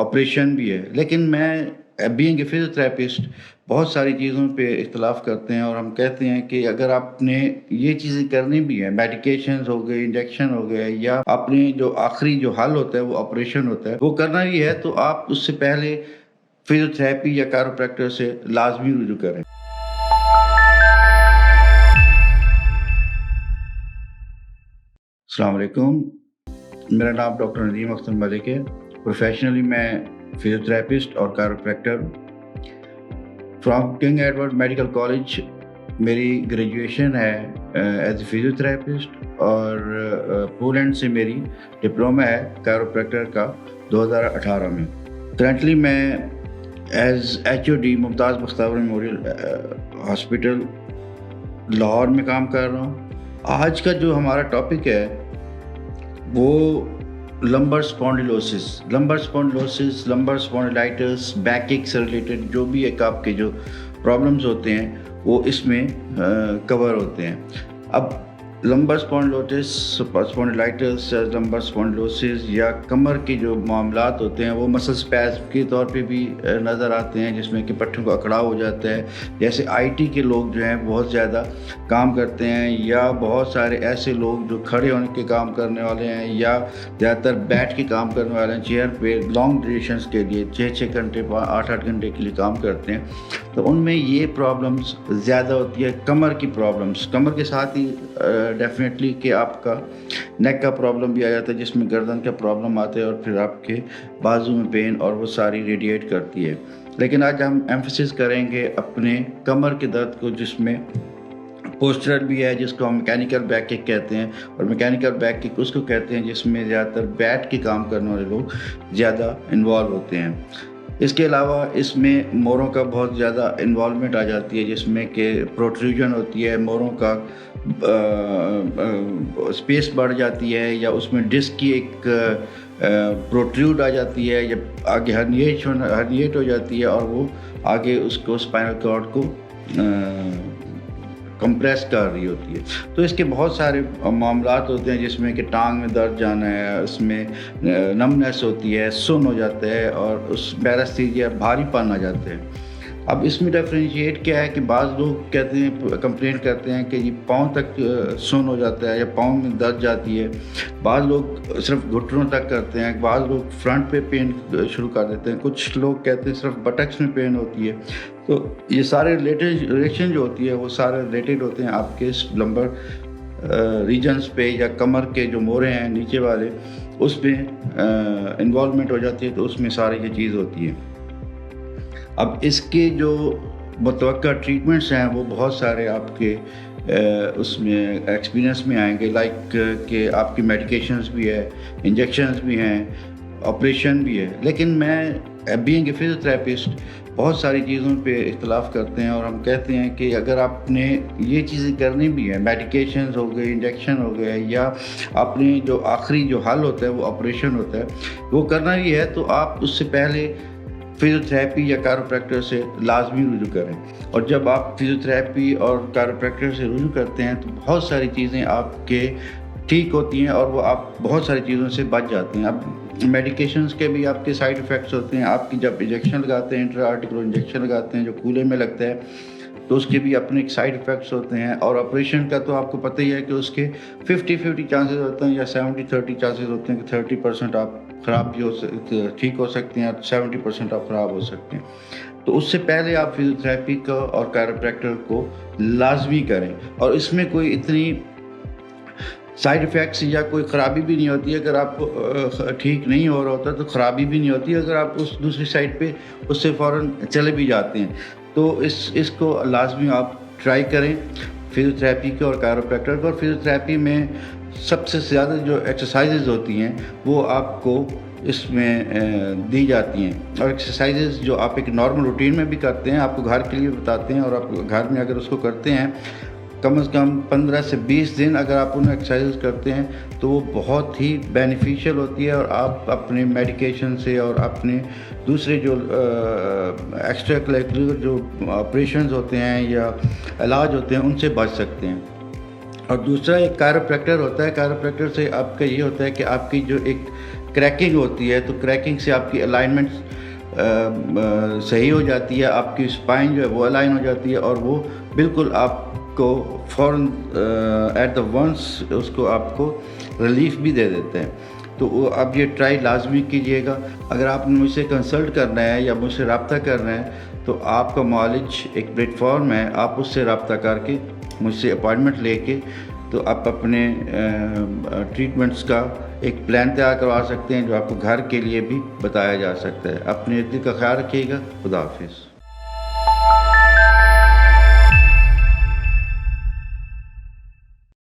Operation بھی ہے. لیکن میں بینگ اے فزیوتھراپسٹ بہت ساری چیزوں پہ اختلاف کرتے ہیں اور ہم کہتے ہیں کہ اگر آپ نے یہ چیزیں کرنی بھی ہیں، میڈیکیشنز ہو گئے، انجیکشن ہو گئے، یا اپنے جو آخری جو حل ہوتا ہے وہ آپریشن ہوتا ہے، وہ کرنا بھی ہے تو آپ اس سے پہلے فزیوتھراپی یا کائروپریکٹر سے لازمی رجوع کریں. السلام علیکم، میرا نام ڈاکٹر ندیم اختر ملک ہے. پروفیشنلی میں فزیوتھراپسٹ اور chiropractor. From King Edward Medical College میری گریجویشن ہے ایز اے فزیوتھراپسٹ، اور پولینڈ سے میری ڈپلوما ہے کائروپریکٹر کا 2018 میں. کرنٹلی میں ایز HOD ممتاز بختیار میموریل ہاسپٹل لاہور میں کام کر رہا ہوں. آج کا جو ہمارا ٹاپک ہے وہ لمبر اسپونڈیلوسس، لمبر اسپونڈیلائٹس، بیک ایک سے ریلیٹڈ جو بھی ایک آپ کے جو پرابلمز ہوتے ہیں وہ اس میں کور ہوتے ہیں. اب لمبر اسپونڈیلائٹس، لمبر اسپونڈیلوسس یا کمر کے جو معاملات ہوتے ہیں وہ مسل اسپیزم کے طور پہ بھی نظر آتے ہیں، جس میں کہ پٹھوں کا اکڑاؤ ہو جاتا ہے. جیسے IT کے لوگ جو ہیں بہت زیادہ کام کرتے ہیں، یا بہت سارے ایسے لوگ جو کھڑے ہونے کے کام کرنے والے ہیں یا زیادہ تر بیٹھ کے کام کرنے والے ہیں، چیئر پہ لانگ ڈیوریشنس کے لیے 6 گھنٹے 8 گھنٹے کے لیے کام کرتے ہیں، تو ان میں یہ پرابلمس زیادہ ہوتی ہے. کمر کی پرابلمس، کمر کے ساتھ ہی ڈیفینیٹلی کہ آپ کا نیک کا پرابلم بھی آ جاتا ہے، جس میں گردن کا پرابلم آتا ہے اور پھر آپ کے بازو میں پین اور وہ ساری ریڈیٹ کرتی ہے. لیکن آج ہم ایمفسس کریں گے اپنے کمر کے درد کو، جس میں پوسچرل بھی ہے، جس کو ہم میکینیکل بیک کک کہتے ہیں، اور میکینیکل بیک کک اس کو کہتے ہیں جس میں زیادہ تر بیٹھ کے کام کرنے والے لوگ زیادہ انوالو ہوتے ہیں. اس کے علاوہ اس میں موروں کا بہت زیادہ انوالومنٹ آ جاتی ہے، جس میں کہ پروٹروژن ہوتی ہے، موروں کا اسپیس بڑھ جاتی ہے، یا اس میں ڈسک کی ایک پروٹریوڈ آ جاتی ہے، یا آگے ہرنیٹ ہو جاتی ہے، اور وہ آگے اس کو اسپائنل کارڈ کو کمپریس کر رہی ہوتی ہے. تو اس کے بہت سارے معاملات ہوتے ہیں، جس میں کہ ٹانگ میں درد جانا ہے، اس میں نمنس ہوتی ہے، سن ہو جاتا ہے، اور اس پیرستھیزیا بھاری پن آ جاتے ہیں. اب اس میں ڈیفرینشیٹ کیا ہے کہ بعض لوگ کہتے ہیں، کمپلینٹ کرتے ہیں کہ یہ پاؤں تک سن ہو جاتا ہے یا پاؤں میں درد جاتی ہے. بعض لوگ صرف گھٹنوں تک کرتے ہیں، بعض لوگ فرنٹ پہ پین شروع کر دیتے ہیں، کچھ لوگ کہتے ہیں صرف بٹکس میں پین ہوتی ہے. تو یہ سارے ریلیشن جو ہوتی ہے وہ سارے ریلیٹڈ ہوتے ہیں آپ کے لمبر ریجنز پہ، یا کمر کے جو مورے ہیں نیچے والے اس پہ انوالومنٹ ہو جاتی ہے. تو اس میں ساری یہ چیز ہوتی ہے. اب اس کے جو متوقع ٹریٹمنٹس ہیں وہ بہت سارے آپ کے اس میں ایکسپیرینس میں آئیں گے، لائک کہ آپ کی میڈیکیشنز بھی ہے، انجیکشنز بھی ہیں، آپریشن بھی ہے. لیکن میں بینگ اے فزیوتھراپسٹ بہت ساری چیزوں پہ اختلاف کرتے ہیں اور ہم کہتے ہیں کہ اگر آپ نے یہ چیزیں کرنی بھی ہیں، میڈیکیشنز ہو گئے، انجیکشن ہو گئے، یا اپنے جو آخری جو حل ہوتا ہے وہ آپریشن ہوتا ہے، وہ کرنا بھی ہے تو آپ اس سے پہلے فزیوتھراپی یا کائروپریکٹر سے لازمی رجوع کریں. اور جب آپ فزیوتھراپی اور کائروپریکٹر سے رجوع کرتے ہیں تو بہت ساری چیزیں آپ کے ٹھیک ہوتی ہیں، اور وہ آپ بہت ساری چیزوں سے بچ جاتے ہیں. اب میڈیکیشنز کے بھی آپ کے سائیڈ ایفیکٹس ہوتے ہیں. آپ کی جب انجیکشن لگاتے ہیں، انٹرا آرٹیکولر انجیکشن لگاتے ہیں جو کولے میں لگتا ہے، تو اس کے بھی اپنے سائیڈ ایفیکٹس ہوتے ہیں. اور آپریشن کا تو آپ کو پتہ ہی ہے کہ اس کے 50-50 چانسز ہوتے ہیں، یا 70-30 چانسز ہوتے ہیں کہ 30% آپ خراب بھی ٹھیک ہو سکتے ہیں، اور 70% آپ خراب ہو سکتے ہیں. تو اس سے پہلے آپ فزیوتھراپی کو اور کائروپریکٹر کو لازمی کریں. اور اس میں کوئی اتنی سائیڈ ایفیکٹس یا کوئی خرابی بھی نہیں ہوتی. اگر آپ ٹھیک نہیں ہو رہا ہوتا تو خرابی بھی نہیں ہوتی اگر آپ اس دوسری سائڈ پہ اس سے فوراً چلے بھی جاتے ہیں. تو اس کو لازمی آپ ٹرائی کریں فزیوتھراپی کے اور کائروپریکٹر کو. اور فزیوتھراپی میں سب سے زیادہ جو ایکسرسائزز ہوتی ہیں وہ آپ کو اس میں دی جاتی ہیں. اور ایکسرسائزز جو آپ ایک نارمل روٹین میں بھی کرتے ہیں، آپ کو گھر کے لیے بتاتے ہیں، اور آپ گھر میں اگر اس کو کرتے ہیں کم از کم 15 سے 20 دن اگر آپ ان ایکسرسائز کرتے ہیں تو وہ بہت ہی بینیفیشیل ہوتی ہے، اور آپ اپنے میڈیکیشن سے اور اپنے دوسرے جو ایکسٹرا کریکولر جو آپریشنز ہوتے ہیں یا علاج ہوتے ہیں ان سے بچ سکتے ہیں. اور دوسرا ایک کائروپریکٹر ہوتا ہے. کائروپریکٹر سے آپ کا یہ ہوتا ہے کہ آپ کی جو ایک کریکنگ ہوتی ہے تو کریکنگ سے آپ کی الائنمنٹ صحیح ہو جاتی ہے، آپ کی اسپائن جو ہے وہ الائن ہو جاتی ہے اور وہ بالکل آپ کو فوراً ایٹ دا ونس اس کو آپ کو ریلیف بھی دے دیتے ہیں۔ تو اب یہ ٹرائی لازمی کیجیے گا۔ اگر آپ نے مجھ سے کنسلٹ کرنا ہے یا مجھ سے رابطہ کرنا ہے تو آپ کا معالج ایک پلیٹ فارم ہے، آپ اس سے رابطہ کر کے مجھ سے اپائنٹمنٹ لے کے تو آپ اپنے ٹریٹمنٹس کا ایک پلان تیار کروا سکتے ہیں جو آپ کو گھر کے لیے بھی بتایا جا سکتا ہے۔ اپنے دل کا خیال رکھیے گا۔ خدا حافظ۔